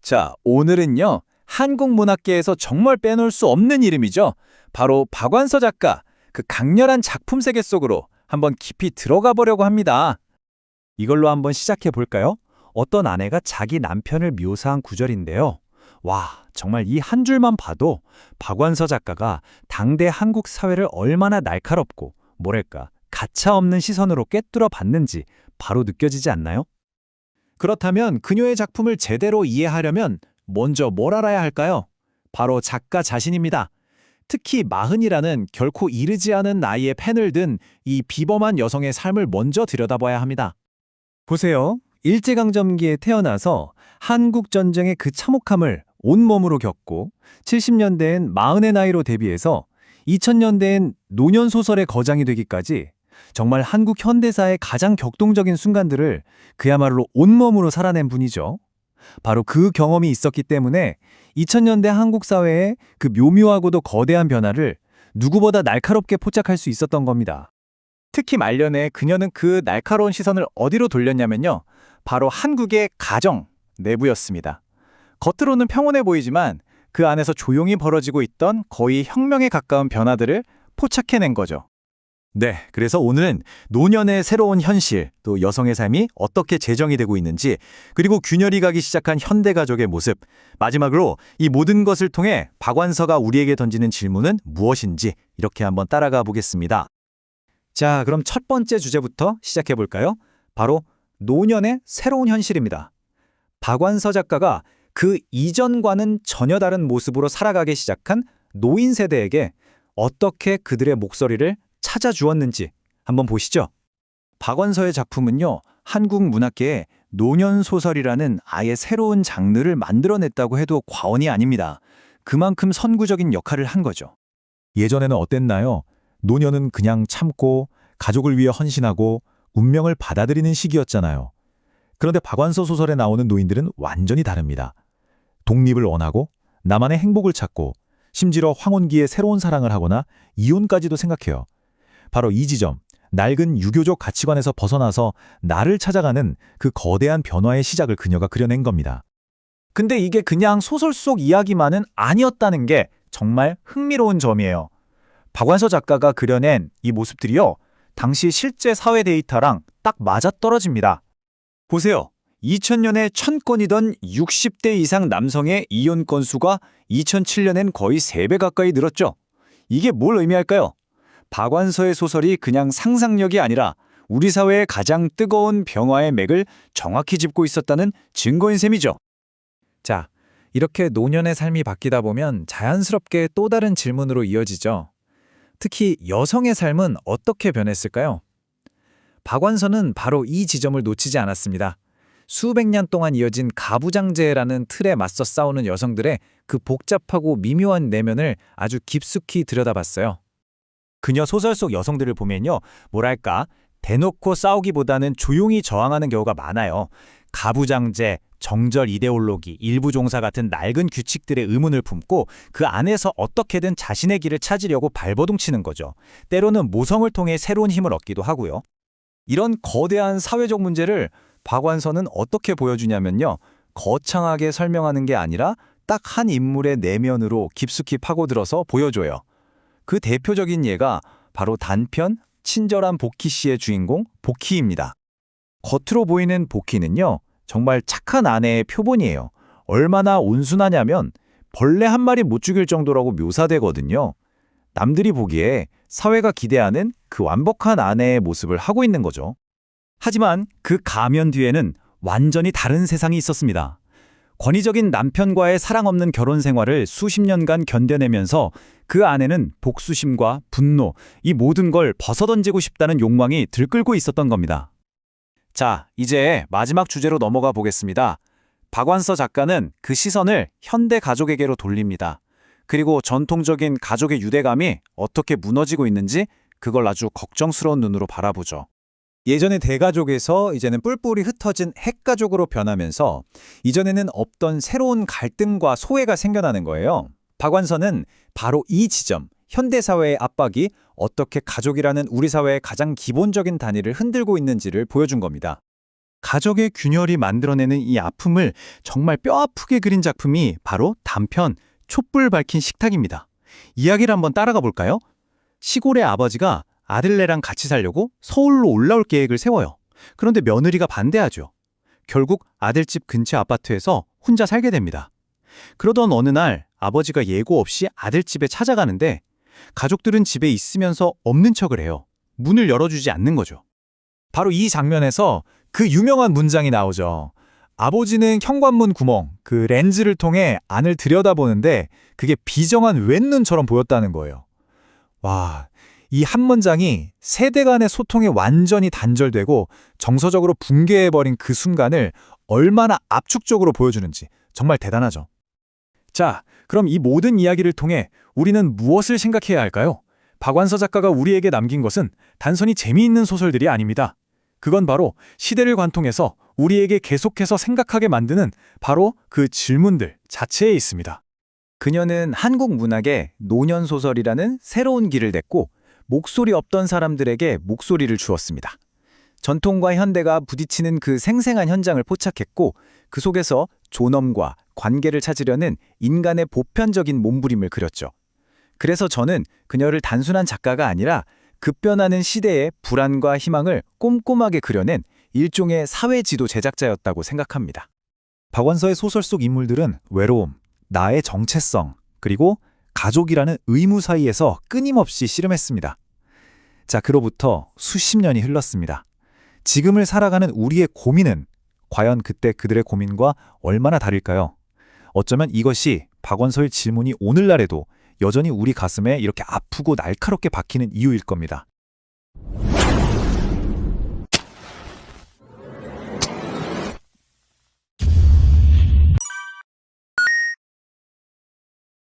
자, 오늘은요, 한국 문학계에서 정말 빼놓을 수 없는 이름이죠. 바로 박완서 작가, 그 강렬한 작품 세계 속으로 한번 깊이 들어가 보려고 합니다. 이걸로 한번 시작해 볼까요? 어떤 아내가 자기 남편을 묘사한 구절인데요. 와, 정말 이 한 줄만 봐도 박완서 작가가 당대 한국 사회를 얼마나 날카롭고 뭐랄까 가차없는 시선으로 꿰뚫어 봤는지 바로 느껴지지 않나요? 그렇다면 그녀의 작품을 제대로 이해하려면 먼저 뭘 알아야 할까요? 바로 작가 자신입니다. 특히 마흔이라는 결코 이르지 않은 나이에 펜을 든 이 비범한 여성의 삶을 먼저 들여다봐야 합니다. 보세요. 일제강점기에 태어나서 한국전쟁의 그 참혹함을 온몸으로 겪고 70년대엔 마흔의 나이로 데뷔해서 2000년대엔 노년소설의 거장이 되기까지 정말 한국 현대사의 가장 격동적인 순간들을 그야말로 온몸으로 살아낸 분이죠. 바로 그 경험이 있었기 때문에 2000년대 한국 사회의 그 묘묘하고도 거대한 변화를 누구보다 날카롭게 포착할 수 있었던 겁니다. 특히 말년에 그녀는 그 날카로운 시선을 어디로 돌렸냐면요. 바로 한국의 가정 내부였습니다. 겉으로는 평온해 보이지만 그 안에서 조용히 벌어지고 있던 거의 혁명에 가까운 변화들을 포착해낸 거죠. 네, 그래서 오늘은 노년의 새로운 현실, 또 여성의 삶이 어떻게 재정이 되고 있는지, 그리고 균열이 가기 시작한 현대 가족의 모습, 마지막으로 이 모든 것을 통해 박완서가 우리에게 던지는 질문은 무엇인지 이렇게 한번 따라가 보겠습니다. 자, 그럼 첫 번째 주제부터 시작해 볼까요? 바로 노년의 새로운 현실입니다. 박완서 작가가 그 이전과는 전혀 다른 모습으로 살아가기 시작한 노인 세대에게 어떻게 그들의 목소리를 찾아주었는지 한번 보시죠. 박완서의 작품은요, 한국 문학계에 노년 소설이라는 아예 새로운 장르를 만들어냈다고 해도 과언이 아닙니다. 그만큼 선구적인 역할을 한 거죠. 예전에는 어땠나요? 노년은 그냥 참고 가족을 위해 헌신하고 운명을 받아들이는 시기였잖아요. 그런데 박완서 소설에 나오는 노인들은 완전히 다릅니다. 독립을 원하고 나만의 행복을 찾고 심지어 황혼기에 새로운 사랑을 하거나 이혼까지도 생각해요. 바로 이 지점, 낡은 유교적 가치관에서 벗어나서 나를 찾아가는 그 거대한 변화의 시작을 그녀가 그려낸 겁니다. 근데 이게 그냥 소설 속 이야기만은 아니었다는 게 정말 흥미로운 점이에요. 박완서 작가가 그려낸 이 모습들이요, 당시 실제 사회 데이터랑 딱 맞아떨어집니다. 보세요. 2000년에 1000건이던 60대 이상 남성의 이혼 건수가 2007년엔 거의 3배 가까이 늘었죠. 이게 뭘 의미할까요? 박완서의 소설이 그냥 상상력이 아니라 우리 사회의 가장 뜨거운 변화의 맥을 정확히 짚고 있었다는 증거인 셈이죠. 자, 이렇게 노년의 삶이 바뀌다 보면 자연스럽게 또 다른 질문으로 이어지죠. 특히 여성의 삶은 어떻게 변했을까요? 박완서는 바로 이 지점을 놓치지 않았습니다. 수백 년 동안 이어진 가부장제라는 틀에 맞서 싸우는 여성들의 그 복잡하고 미묘한 내면을 아주 깊숙이 들여다봤어요. 그녀 소설 속 여성들을 보면요, 뭐랄까, 대놓고 싸우기보다는 조용히 저항하는 경우가 많아요. 가부장제, 정절 이데올로기, 일부 종사 같은 낡은 규칙들의 의문을 품고 그 안에서 어떻게든 자신의 길을 찾으려고 발버둥치는 거죠. 때로는 모성을 통해 새로운 힘을 얻기도 하고요. 이런 거대한 사회적 문제를 박완서는 어떻게 보여주냐면요. 거창하게 설명하는 게 아니라 딱 한 인물의 내면으로 깊숙이 파고들어서 보여줘요. 그 대표적인 예가 바로 단편 친절한 복희 씨의 주인공 복희입니다. 겉으로 보이는 복희는요, 정말 착한 아내의 표본이에요. 얼마나 온순하냐면 벌레 한 마리 못 죽일 정도라고 묘사되거든요. 남들이 보기에 사회가 기대하는 그 완벽한 아내의 모습을 하고 있는 거죠. 하지만 그 가면 뒤에는 완전히 다른 세상이 있었습니다. 권위적인 남편과의 사랑 없는 결혼 생활을 수십 년간 견뎌내면서 그 안에는 복수심과 분노, 이 모든 걸 벗어던지고 싶다는 욕망이 들끓고 있었던 겁니다. 자, 이제 마지막 주제로 넘어가 보겠습니다. 박완서 작가는 그 시선을 현대 가족에게로 돌립니다. 그리고 전통적인 가족의 유대감이 어떻게 무너지고 있는지 그걸 아주 걱정스러운 눈으로 바라보죠. 예전의 대가족에서 이제는 뿔뿔이 흩어진 핵가족으로 변하면서 이전에는 없던 새로운 갈등과 소외가 생겨나는 거예요. 박완서는 바로 이 지점, 현대사회의 압박이 어떻게 가족이라는 우리 사회의 가장 기본적인 단위를 흔들고 있는지를 보여준 겁니다. 가족의 균열이 만들어내는 이 아픔을 정말 뼈아프게 그린 작품이 바로 단편 촛불 밝힌 식탁입니다. 이야기를 한번 따라가 볼까요? 시골의 아버지가 아들네랑 같이 살려고 서울로 올라올 계획을 세워요. 그런데 며느리가 반대하죠. 결국 아들집 근처 아파트에서 혼자 살게 됩니다. 그러던 어느 날 아버지가 예고 없이 아들집에 찾아가는데 가족들은 집에 있으면서 없는 척을 해요. 문을 열어주지 않는 거죠. 바로 이 장면에서 그 유명한 문장이 나오죠. 아버지는 현관문 구멍, 그 렌즈를 통해 안을 들여다보는데 그게 비정한 웬눈처럼 보였다는 거예요. 와, 이 한 문장이 세대 간의 소통이 완전히 단절되고 정서적으로 붕괴해버린 그 순간을 얼마나 압축적으로 보여주는지 정말 대단하죠. 자, 그럼 이 모든 이야기를 통해 우리는 무엇을 생각해야 할까요? 박완서 작가가 우리에게 남긴 것은 단순히 재미있는 소설들이 아닙니다. 그건 바로 시대를 관통해서 우리에게 계속해서 생각하게 만드는 바로 그 질문들 자체에 있습니다. 그녀는 한국 문학에 노년소설이라는 새로운 길을 냈고 목소리 없던 사람들에게 목소리를 주었습니다. 전통과 현대가 부딪히는 그 생생한 현장을 포착했고 그 속에서 존엄과 관계를 찾으려는 인간의 보편적인 몸부림을 그렸죠. 그래서 저는 그녀를 단순한 작가가 아니라 급변하는 시대의 불안과 희망을 꼼꼼하게 그려낸 일종의 사회지도 제작자였다고 생각합니다. 박완서의 소설 속 인물들은 외로움, 나의 정체성, 그리고 가족이라는 의무 사이에서 끊임없이 씨름했습니다. 자, 그로부터 수십 년이 흘렀습니다. 지금을 살아가는 우리의 고민은 과연 그때 그들의 고민과 얼마나 다를까요? 어쩌면 이것이 박완서의 질문이 오늘날에도 여전히 우리 가슴에 이렇게 아프고 날카롭게 박히는 이유일 겁니다.